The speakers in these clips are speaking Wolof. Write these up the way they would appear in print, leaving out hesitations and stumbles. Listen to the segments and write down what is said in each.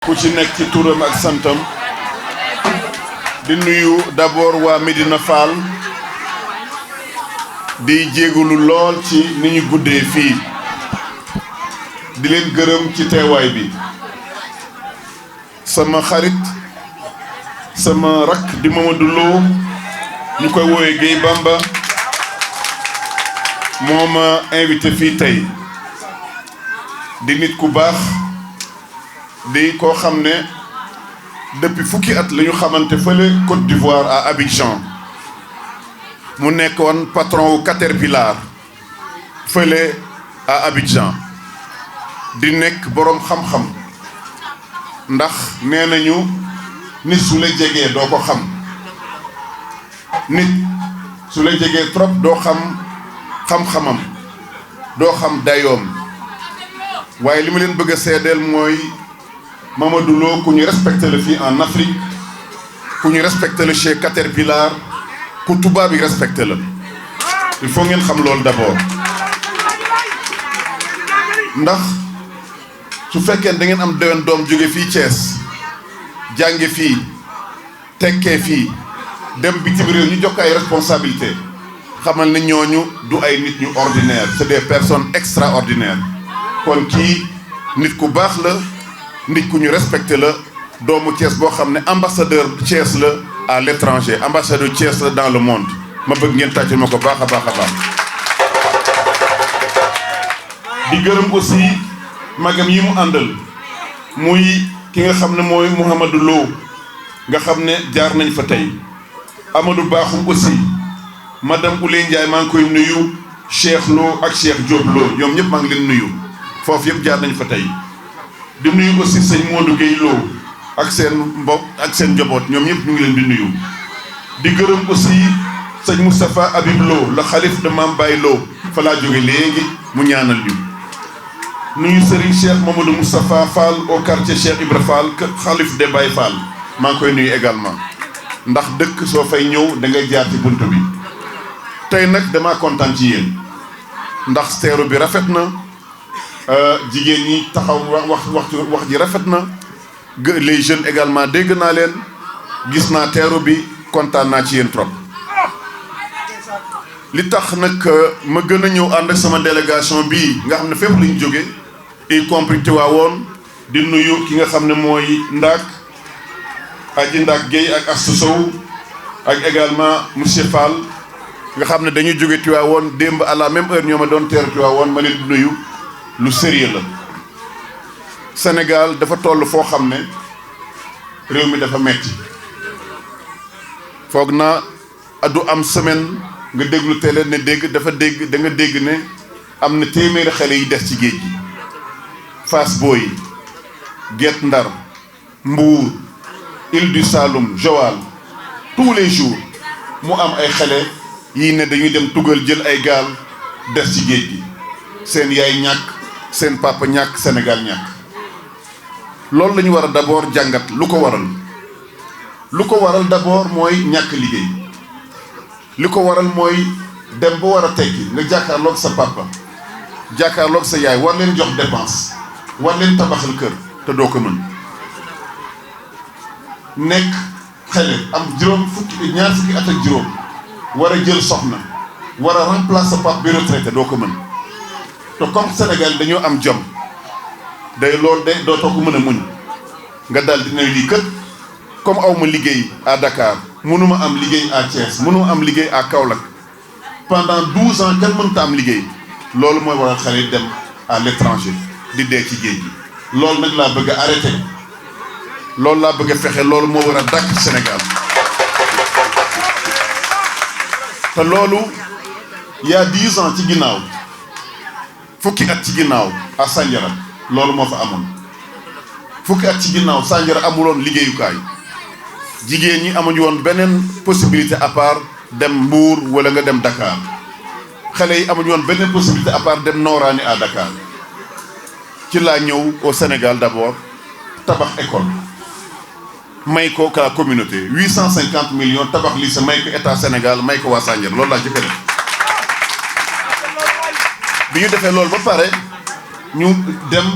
ku ci nekk ci turam ak santam di nuyu d'abord waa Médina Fall di jégalu lool ci ni ñu guddee fii di leen gërëm ci teewaay bi sama xarit sama rakk di Mamadou Lo ñu koy woowee Guèye Bamba moo ma invité fii tey di nit ku baax di koo xam ne depuis fukki at la ñu xamante fële Côte d'Ivoire à Abidjan mu nekkoon patron wu Caterpillar fële à Abidjan di nekk boroom xam-xam ndax nee nañu nit su la jegee doo ko xam nit su la jegee trop doo xam xam-xamam doo xam dayoom waaye li ma leen bëgg a seedeel mooy Mamadou Lo ku ñu respecté la fii en Afrique ku ñu respecté la chez Caterpillar ku tubaab yi respecté la il faut ngeen xam loolu d'abord ndax su fekkee da ngeen am déwén doom jóge fii Thiès jànge fii tekkee fii dem bitim réew ñu jox ay responsabilité xamal ne ñooñu du ay nit ñu ordinaire c'est des personnes extraordinaires kon kii nit ku baax la nit ku ñu respecté la doomu Thiès boo xam ne ambassadeur Thiès la à l'étranger ambassadeur Thiès la dans le monde ma bëgg ngeen tàccul ma ko baax a baax a baax di gërëm aussi magam yi mu àndal muy ki nga xam ne mooy Mouhamadou Lo nga xam ne jaar nañ fa tey Amadou Bakhoum aussi madame Ouleye Ndiaye maa ngi koy nuyu Cheikh Lo ak Cheikh Diop Lo ñoom ñëpp maa ngi leen nuyu foofu yëpp jaar nañ fa tey di nuyu aussi sëñ Modou Guèye Lo ak seen mbokk ak seen njaboot ñoom ñëpp ñu ngi leen di nuyu di gërëm aussi sëñ Moustapha Habib Lo le xalif de Mame Baye Lo fa laa jóge léegi mu ñaanal ñu nuyu Serigne Cheikh Mamadou Moustapha Fall au quartier Cheikh Ibra Fall xalif de Baye Fall maa ngi koy nuyu également ndax dëkk soo fay ñëw da ngay jaar ci bunt bi tey nag damaa kontaan ci yéen ndax teeru bi rafet na jigéen ñi taxaw wax ji rafet na les jeunes également dégg naa leen gis naa teeru bi kontaan naa ci yéen trop li tax nag ma gën a ñëw ànd ak sama délégation bii nga xam ne fépp lañu jóge y compris Tivaouane di nuyu ki nga xam ne mooy Ndak Aji Ndak Guèye ak Astou Sow ak également monsieur Fall nga xam ne dañuy jóge Tivaouane démb à la même heure ñoo ma doon teeru Tivaouane ma leen di nuyu lu sérieux la Sénégal dafa toll foo xam ne réew mi dafa metti foog naa du am semaine nga déglu télé ne dégg dafa dégg da nga dégg ne am na téeméeri xale yi des ci géej gi Fass Boye Guet Ndar Mbour Île du Saloum Joal tous les jours mu am ay xale yii ne dañuy dem tugal jël ay gaal des ci géej gi seen yaay ñàkk seen papa ñàkk Sénégal ñàkk loolu la ñu war a d'abord jàngat lu ko waral d'abord mooy ñàkk liggéey li ko waral mooy dem ba war a tekki nga jàkkaarloog sa papa jàkkaarloog sa yaay war leen jox dépense war leen tabaxal kër te doo ko mën nekk xale am ñaar fukki at ak juróom war a jël soxna war a remplacer sa papa bi retraité doo ko mën te comme Sénégal dañoo am jom day loolu de doo ko mën a muñ nga dal dina lii kët comme aw ma liggéey à Dakar mënuma am liggéey à Thiès mënuma am liggéey à Kaolack pendant 12 ans kenn mënta am liggéey loolu mooy waral xale dem à l'étranger di dee ci géej gi loolu nag laa bëgg a arrêté loolu laa bëgg a fexe loolu moo war a dàkk Sénégal te loolu il y a 10 ans ci ginnaaw fukki at ci ginnaaw à Sandiara loolu moo fa amoon fukki at ci ginnaaw Sandiara amuloon liggéeyukaay jigéen ñi amuñu woon beneen possibilité à part dem Mbour wala nga dem Dakar xale yi amuñu woon beneen possibilité à part dem Nooraani à Dakar ci laa ñëw au Sénégal d'abord tabax école may ko la communauté 850 millions tabax lycée may ko état Sénégal may ko waa Sandiara loolu laa jëkk a def bi ñu defee loolu ba pare ñu dem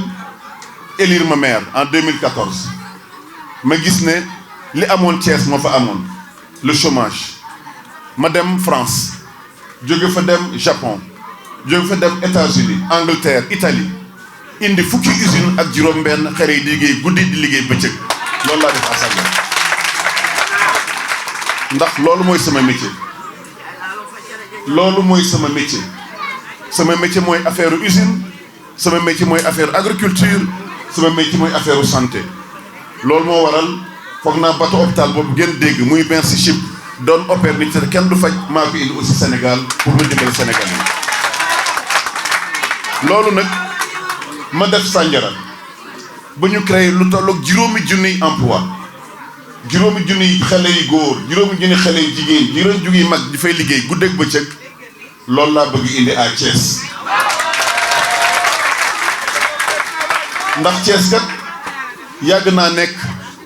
élire ma maire en 2014 ma gis ne li amoon Thiès moo fa amoon le chômage ma dem France jóge fa dem Japon jóge fa dem États-Unis Angleterre Italie indi fukki usine ak juróom-benn xale yi di liggéey guddi di liggéey bëccëg loolu laa def à Sandiara ndax loolu mooy sama métier loolu mooy sama métier mooy affaire usine sama métier mooy affaire agriculture sama métier mooy affaire santé loolu moo waral foog naa bateau hôpital boobu ngeen dégg muy Merci Chip doon opère nit te kenn du faj maa ko indi aussi Sénégal pour ma dimbali Sénégal yi loolu nag ma def Sandiara ba ñu créé lu tolloog juróomi junniy emploi juróomi junniy xale yu góor juróomi junniy xale yu jigéen juróomi junniy mag di fay liggéey guddeeg bëccëg loolu laa bëgg indi à Thiès ndax Thiès kat yàgg naa nekk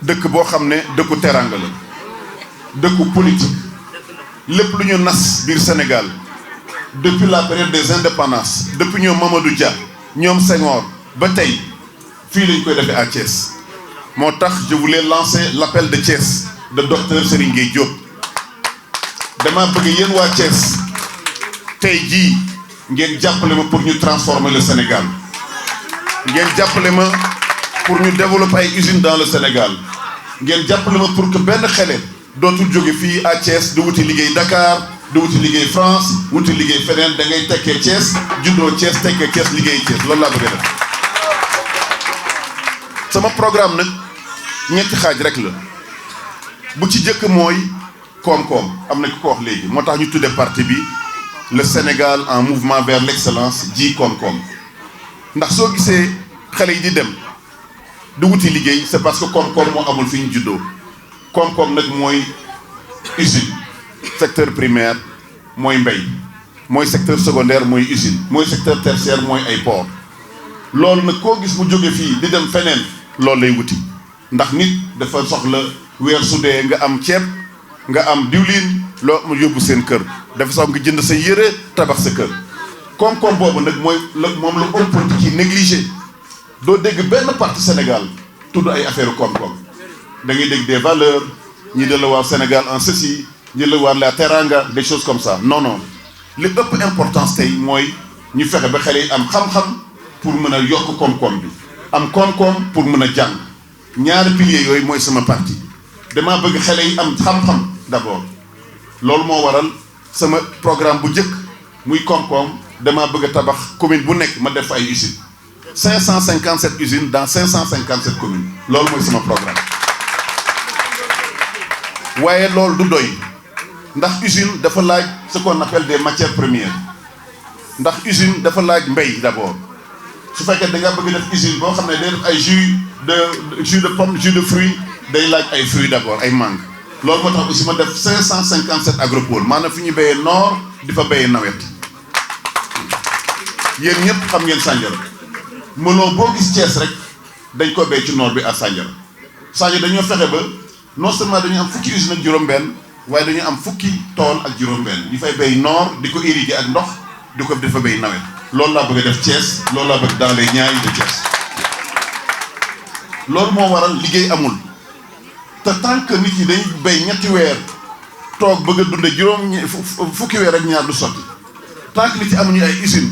dëkk boo xam ne dëkku teranga la dëkku politique lépp lu ñu nas biir Sénégal depuis la période des indépendances depuis ñoom Mamadou Dia ñoom Senghor ba tey fii lañ koy defee à Thiès moo tax je voulais lancer l'appel de Thiès de docteur Serigne Gueye Diop dama bëgg yéen waa Thiès tey jii ngeen jàppale ma pour ñu transformer le Sénégal ngeen jàppale ma pour ñu développer ay usines dans le Sénégal ngeen jàppale ma pour que benn xale dootul jóge fii à Thiès di wuti liggéey Dakar di wuti liggéey France wuti liggéey feneen da ngay tekkee Thiès juddoo Thiès tekkee Thiès liggéey Thiès loolu laa bëgg a def sama programme nag ñetti xaaj rek la bu ci jëkk mooy koom-koom am na ku ko wax léegi moo tax ñu tuddee parti bi le Sénégal en mouvement vers l'excellence ji koom-koom ndax soo gisee xale yi di dem di wuti liggéey c'est parce que koom-koom moo amul fi ñu juddoo koom-koom nag mooy usine secteur primaire mooy mbay mooy secteur secondaire mooy usine mooy secteur tertiaire mooy ay port loolu nag koo gis mu jóge fii di dem feneen loolu lay wuti ndax nit dafa soxla weer su dee nga am ceeb nga am diwlin loo mu yóbbu seen kër dafa soxla nga jënd sa yére tabax sa kër koom-koom boobu nag mooy moom la homme politique yi négligé doo dégg benn parti Sénégal tudd ay affaire koom-koom da ngay dégg des valeurs ñi de la waa Sénégal en ceci ñi la waa la teranga des choses comme ça non non li ëpp importance tey mooy ñu fexe ba xale yi am xam-xam pour mën a yokk koom-koom bi am koom-koom pour mën a jàng ñaari piliers yooyu mooy sama parti damaa bëgg xale yi am xam-xam d'abord loolu moo waral sama programme bu njëkk muy koom-koom damaa bëgg a tabax commune bu nekk ma def fa ay usines 557 usines dans 557 communes loolu mooy sama programme waaye loolu du doy ndax usine dafa laaj ce qu'on appelle des matières premières ndax usine dafa laaj mbay d'abord su fekkee da nga bëgg def usine boo xam ne day def ay jus de pomme jus de fruits day laaj ay fruits d'abord ay mangue loolu moo tax aussi ma def 557 agropoles maanaam fi ñu béyee noor di fa béyee nawet yéen ñëpp xam ngeen Sandiara mënoo boo gis Thiès rek dañ ko béy ci noor bi à Sandiara dañoo fexe ba non seulement dañu am fukki usine ak juróom-benn waaye dañu am fukki tool ak juróom-benn ñu fay béy noor di ko irriguer ak ndox di ko dafa béy nawet loolu laa bëgg a def Thiès loolu laa bëgg dans les Niayes de Thiès loolu moo waral liggéey amul te tant que nit ñi dañuy béy ñetti weer toog bëgg a dunde fukki weer ak ñaar du sotti tant que nit ñi amuñu ay usine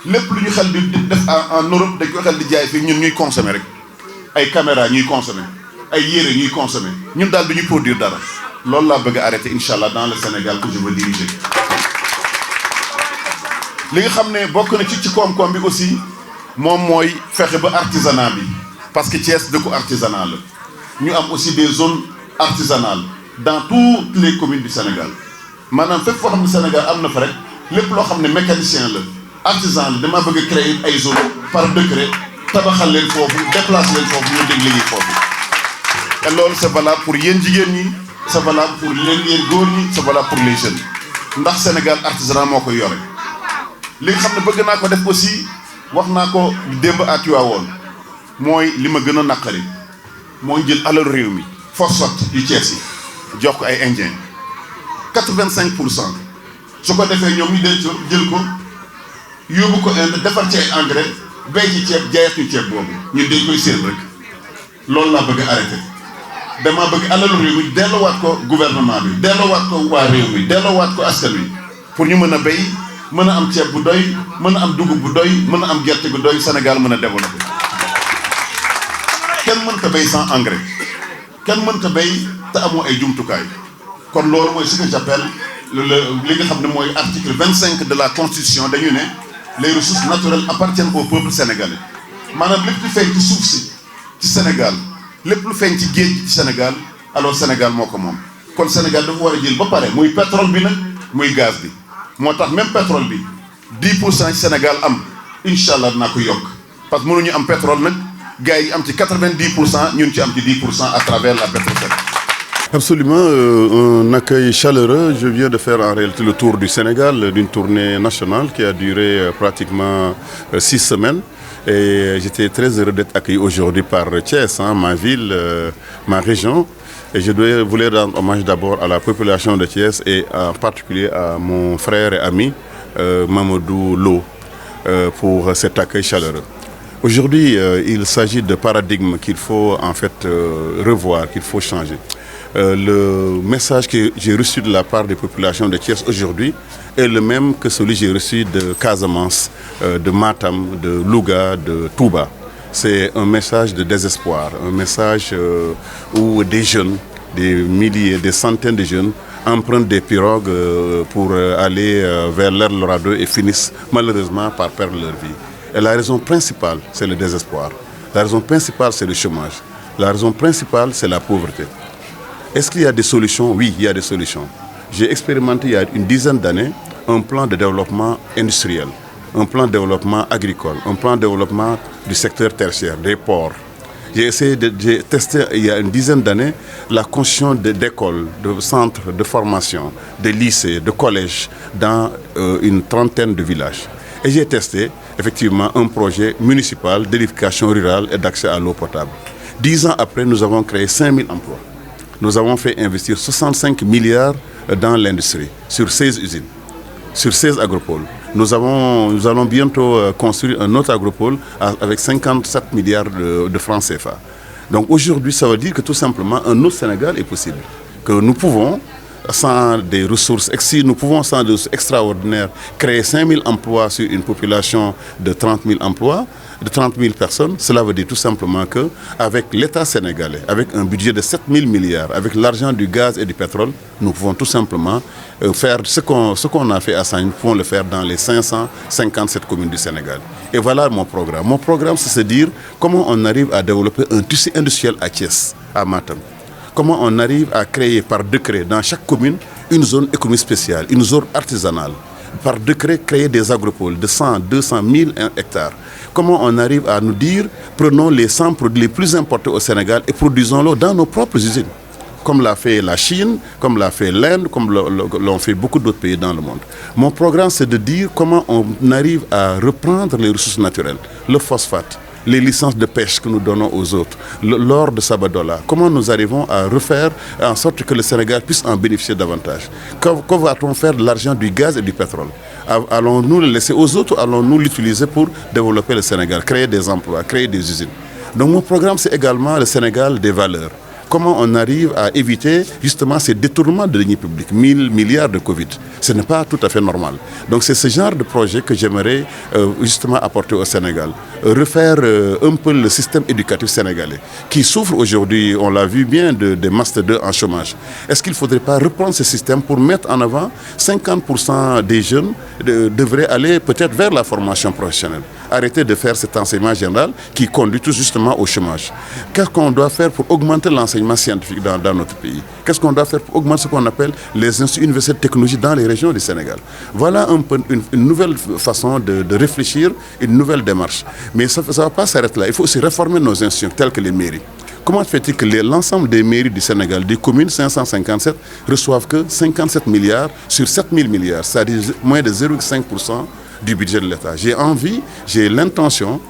lépp lu ñu xel di def en Europe dañ ko xel di jaay fii ñun ñuy consommer rek ay caméra ñuy consommer ay yére ñuy consommer ñun daal du ñu produire dara loolu laa bëgg a arrêter incha allah dans le Sénégal que je veux diriger. li nga xam ne bokk na ci koom-koom bi aussi moom mooy fexe ba artisanat bi parce que Thiès dëkku artisanat la ñu am aussi des zones artisanales dans toutes les communes du Sénégal maanaam fépp foo xam ne Sénégal am na fa rek lépp loo xam ne mécanicien la artisan la dama bëgg a créer ay zones par décret tabaxal leen foofu déplacer leen foofu ñu dégg liggéey foofu te loolu c'est valable pour yéen jigéen ñi c'est valable pour yéen góor ñi c'est valable pour les jeunes ndax Sénégal artisanat moo koy yore li nga xam ne bëgg naa ko def aussi wax naa ko démb à Tivaouane mooy li ma gën a naqari mooy jël alal réew mi phosphate yu Thiès yi jox ko ay indien 85% su ko defee ñoom ñu denc jël ko yóbbu ko Inde defar ci ay engrais béy ci ceeb jaayat ñu ceeb boobu ñun dañ koy séen rek loolu laa bëgg a arrêté dama bëgg alalu réew mi delloowaat ko gouvernement bi delloowaat ko waa réew mi delloowaat ko askan wi pour ñu mën a béy mën a am ceeb bu doy mën a am dugub bu doy mën a am gerte gu doy Sénégal mën a développer. kenn mënta béy sans engrais kenn mënta béy te amoo ay jumtukaay kon loolu mooy ce que j'appelle li nga xam ne mooy article 25 de la constitution dañu ne les ressources naturelles appartiennent au peuple sénégalais maanaam lépp lu feeñ ci suuf si ci Sénégal lépp lu feeñ ci géej ci Sénégal alors Sénégal moo ko moom kon Sénégal dafa war a jël ba pare muy pétrole bi nag muy gaz bi moo tax même pétrole bi 10% ci Sénégal am incha allah dinaa ko yokk parce que mënuñu am pétrole nag gars yi am ci 90% ñun ci am ci 10% à travers la Petrosen. Absolument, un accueil chaleureux. Je viens de faire en réalité le tour du Sénégal, d'une tournée nationale qui a duré pratiquement 6 semaines. Et j'étais très heureux d'être accueilli aujourd'hui par Thiès, ma ville, ma région. Et je voulais rendre hommage d'abord à la population de Thiès et en particulier à mon frère et ami Mamadou Lo pour cet accueil chaleureux. Aujourd'hui, il s'agit de paradigmes qu'il faut en fait revoir, qu'il faut changer. Le message que j'ai reçu de la part des populations de Thiès aujourd'hui est le même que celui que j'ai reçu de Casamance, de Matam, de Louga, de Touba. C'est un message de désespoir, un message où des jeunes, des milliers, des centaines de jeunes empruntent des pirogues pour aller vers l'Eldorado et finissent malheureusement par perdre leur vie. Et la raison principale, c'est le désespoir. La raison principale, c'est le chômage. La raison principale, c'est la pauvreté. Est-ce qu'il y a des solutions? Oui, il y a des solutions. J'ai expérimenté il y a une dizaine d'années un plan de développement industriel, un plan de développement agricole, un plan de développement du secteur tertiaire, des ports. J'ai testé il y a une dizaine d'années la construction d'écoles, de centres de formation, de lycées, de collèges dans une trentaine de villages. Et j'ai testé effectivement un projet municipal d'édification rurale et d'accès à l'eau potable. 10 ans après, nous avons créé 5000 emplois. Nous avons fait investir 65 milliards dans l'industrie, sur 16 usines, sur 16 agropoles. Nous allons bientôt construire un autre agropole avec 57 milliards de francs CFA. Donc aujourd'hui, ça veut dire que tout simplement, un autre Sénégal est possible. Que nous pouvons, sans des ressources extraordinaires, créer 5000 emplois sur une population de 30 000 emplois, de 30 000 personnes. Cela veut dire tout simplement qu'avec l'État sénégalais, avec un budget de 7 000 milliards, avec l'argent du gaz et du pétrole, nous pouvons tout simplement faire ce qu'on a fait à Sagne, nous pouvons le faire dans les 557 communes du Sénégal. Et voilà mon programme. Mon programme, c'est de dire comment on arrive à développer un tissu industriel à Thiès, à Matam. Comment on arrive à créer par décret dans chaque commune une zone économique spéciale, une zone artisanale. Par décret, créer des agropoles de 100, 200, 1000 hectares. Comment on arrive à nous dire, prenons les 100 produits les plus importés au Sénégal et produisons-les dans nos propres usines. Comme l'a fait la Chine, comme l'a fait l'Inde, comme l'ont fait beaucoup d'autres pays dans le monde. Mon programme, c'est de dire comment on arrive à reprendre les ressources naturelles, le phosphate, les licences de pêche que nous donnons aux autres, l'or de Sabadola. Comment nous arrivons à refaire en sorte que le Sénégal puisse en bénéficier davantage? Que va-t-on faire de l'argent, du gaz et du pétrole? Allons-nous le laisser aux autres ou allons-nous l'utiliser pour développer le Sénégal, créer des emplois, créer des usines? Donc mon programme, c'est également le Sénégal des valeurs. Comment on arrive à éviter justement ces détournements de deniers publics, 1000 milliards de Covid. Ce n'est pas tout à fait normal. Donc c'est ce genre de projet que j'aimerais justement apporter au Sénégal. Refaire un peu le système éducatif sénégalais qui souffre aujourd'hui, on l'a vu bien, des Master 2 en chômage. Est-ce qu'il ne faudrait pas reprendre ce système pour mettre en avant 50% des jeunes devraient aller peut-être vers la formation professionnelle. Arrêter de faire cet enseignement général qui conduit tout justement au chômage. Qu'est-ce qu'on doit faire pour augmenter l'enseignement scientifique dans notre pays? Qu'est-ce qu'on doit faire pour augmenter ce qu'on appelle les instituts universitaires de technologie dans les régions du Sénégal? Voilà un peu une nouvelle façon de réfléchir, une nouvelle démarche. Mais ça ne va pas s'arrêter là. Il faut aussi réformer nos institutions telles que les mairies. Comment fait-il que l'ensemble des mairies du Sénégal, des communes 557, reçoivent que 57 milliards sur 7 000 milliards, c'est-à-dire moins de 0,5% du budget de l'État? J'ai l'intention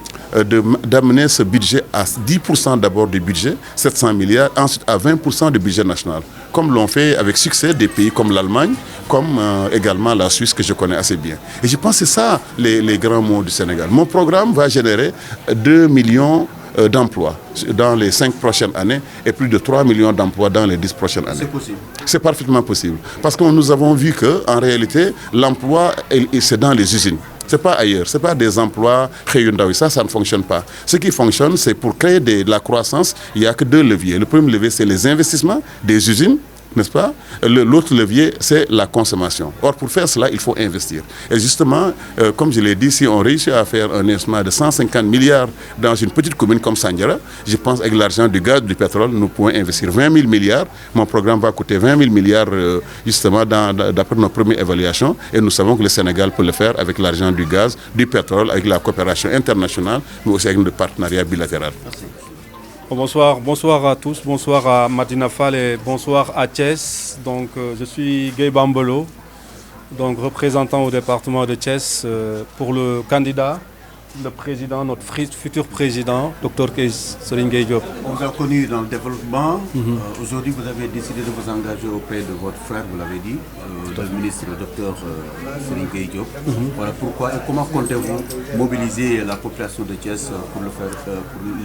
d'amener ce budget à 10% d'abord du budget, 700 milliards, ensuite à 20% du budget national, comme l'ont fait avec succès des pays comme l'Allemagne, comme également la Suisse que je connais assez bien. Et je pense que c'est ça les grands mots du Sénégal. Mon programme va générer 2 millions d'emplois dans les 5 prochaines années et plus de 3 millions d'emplois dans les 10 prochaines années. C'est possible. C'est parfaitement possible. Parce que nous avons vu qu'en réalité, l'emploi, c'est dans les usines. Ce n'est pas ailleurs, ce n'est pas des emplois Hyundai, ça ne fonctionne pas. Ce qui fonctionne, c'est pour créer de la croissance, il n'y a que 2 leviers. Le premier levier, c'est les investissements des usines, n'est-ce pas? L'autre levier, c'est la consommation. Or, pour faire cela, il faut investir. Et justement, comme je l'ai dit, si on réussit à faire un investissement de 150 milliards dans une petite commune comme Sandiara, je pense qu'avec l'argent du gaz, du pétrole, nous pouvons investir 20 000 milliards. Mon programme va coûter 20 000 milliards, justement, d'après nos premières évaluations. Et nous savons que le Sénégal peut le faire avec l'argent du gaz, du pétrole, avec la coopération internationale, mais aussi avec le partenariat bilatéral. Merci. Bonsoir à tous, bonsoir à Medina Fall et bonsoir à Thiès. Donc, je suis Guy Bambolo, donc représentant au département de Thiès pour le candidat, le président, notre futur président, Dr Serigne Gueye Diop. On vous a connu dans le développement. Aujourd'hui, vous avez décidé de vous engager auprès de votre frère, vous l'avez dit, le ministre, le Dr Serigne Gueye Diop. Voilà pourquoi et comment comptez-vous mobiliser la population de Thiès pour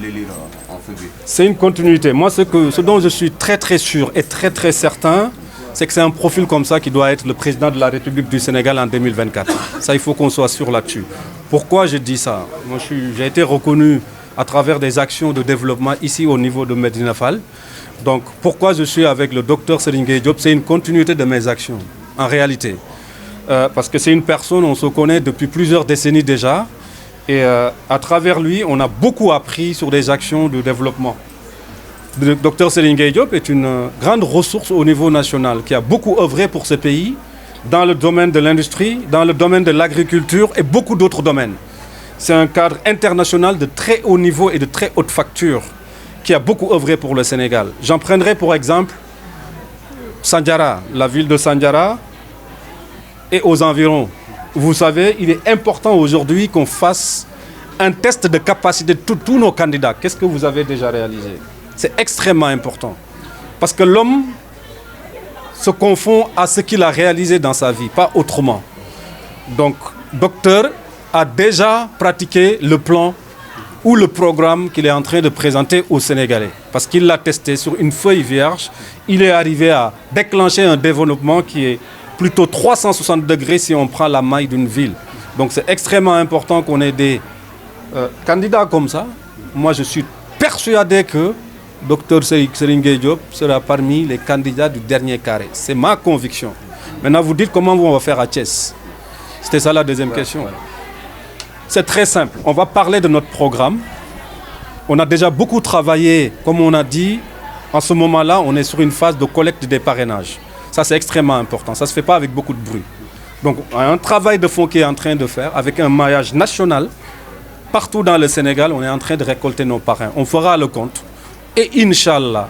l'élire en février? C'est une continuité. Moi, ce dont je suis très sûr et très certain, c'est que c'est un profil comme ça qui doit être le président de la République du Sénégal en 2024. Ça, il faut qu'on soit sûr là-dessus. Pourquoi je dis ça? Moi, j'ai été reconnu à travers des actions de développement ici au niveau de Medina Fall. Donc, pourquoi je suis avec le docteur Serigne Gueye Diop? C'est une continuité de mes actions, en réalité. Parce que c'est une personne, on se connaît depuis plusieurs décennies déjà. Et à travers lui, on a beaucoup appris sur des actions de développement. Le docteur Serigne Gueye Diop est une grande ressource au niveau national qui a beaucoup œuvré pour ce pays dans le domaine de l'industrie, dans le domaine de l'agriculture et beaucoup d'autres domaines. C'est un cadre international de très haut niveau et de très haute facture qui a beaucoup œuvré pour le Sénégal. J'en prendrai pour exemple Sandiara, la ville de Sandiara et aux environs. Vous savez, il est important aujourd'hui qu'on fasse un test de capacité de tous nos candidats. Qu'est-ce que vous avez déjà réalisé? C'est extrêmement important. Parce que l'homme se confond à ce qu'il a réalisé dans sa vie, pas autrement. Donc, docteur a déjà pratiqué le plan ou le programme qu'il est en train de présenter aux Sénégalais. Parce qu'il l'a testé sur une feuille vierge. Il est arrivé à déclencher un développement qui est plutôt 360 degrés si on prend la maille d'une ville. Donc, c'est extrêmement important qu'on ait des candidats comme ça. Moi, je suis persuadé que Dr Serigne Gueye Diop sera parmi les candidats du dernier carré. C'est ma conviction. Maintenant, vous dites comment on va faire à Thiès. C'était ça la deuxième question. C'est très simple. On va parler de notre programme. On a déjà beaucoup travaillé, comme on a dit. En ce moment-là, on est sur une phase de collecte des parrainages. Ça, c'est extrêmement important. Ça ne se fait pas avec beaucoup de bruit. Donc, un travail de fond qui est en train de faire avec un maillage national. Partout dans le Sénégal, on est en train de récolter nos parrains. On fera le compte. Et Inch'Allah,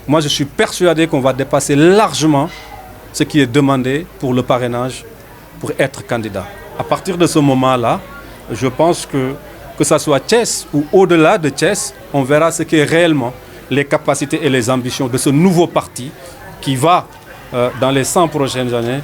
moi je suis persuadé qu'on va dépasser largement ce qui est demandé pour le parrainage pour être candidat. À partir de ce moment-là, je pense que ça soit Thiès ou au-delà de Thiès, on verra ce qu'est réellement les capacités et les ambitions de ce nouveau parti qui va, dans les 100 prochaines années,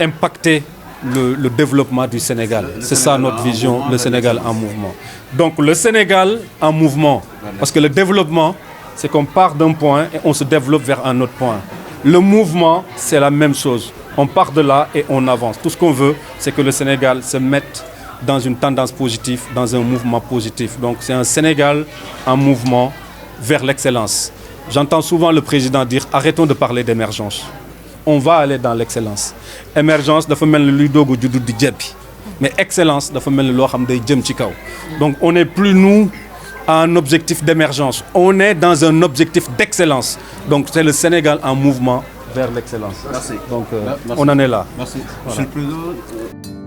impacter le développement du Sénégal. C'est ça notre vision, le Sénégal en mouvement. Donc le Sénégal en mouvement, parce que le développement, c'est qu'on part d'un point et on se développe vers un autre point. Le mouvement, c'est la même chose. On part de là et on avance. Tout ce qu'on veut, c'est que le Sénégal se mette dans une tendance positive, dans un mouvement positif. Donc c'est un Sénégal en mouvement vers l'excellence. J'entends souvent le président dire « arrêtons de parler d'émergence ». On va aller dans l'excellence. Émergence, dafa mel ni luy dogu juddu di jebbi. Mais excellence, dafa mel ni loo xam day jëm ci kaw. Donc on n'est plus nous à un objectif d'émergence. On est dans un objectif d'excellence. Donc c'est le Sénégal en mouvement vers l'excellence. Merci. Donc Merci. on en est là. Merci. Voilà. Monsieur le Président.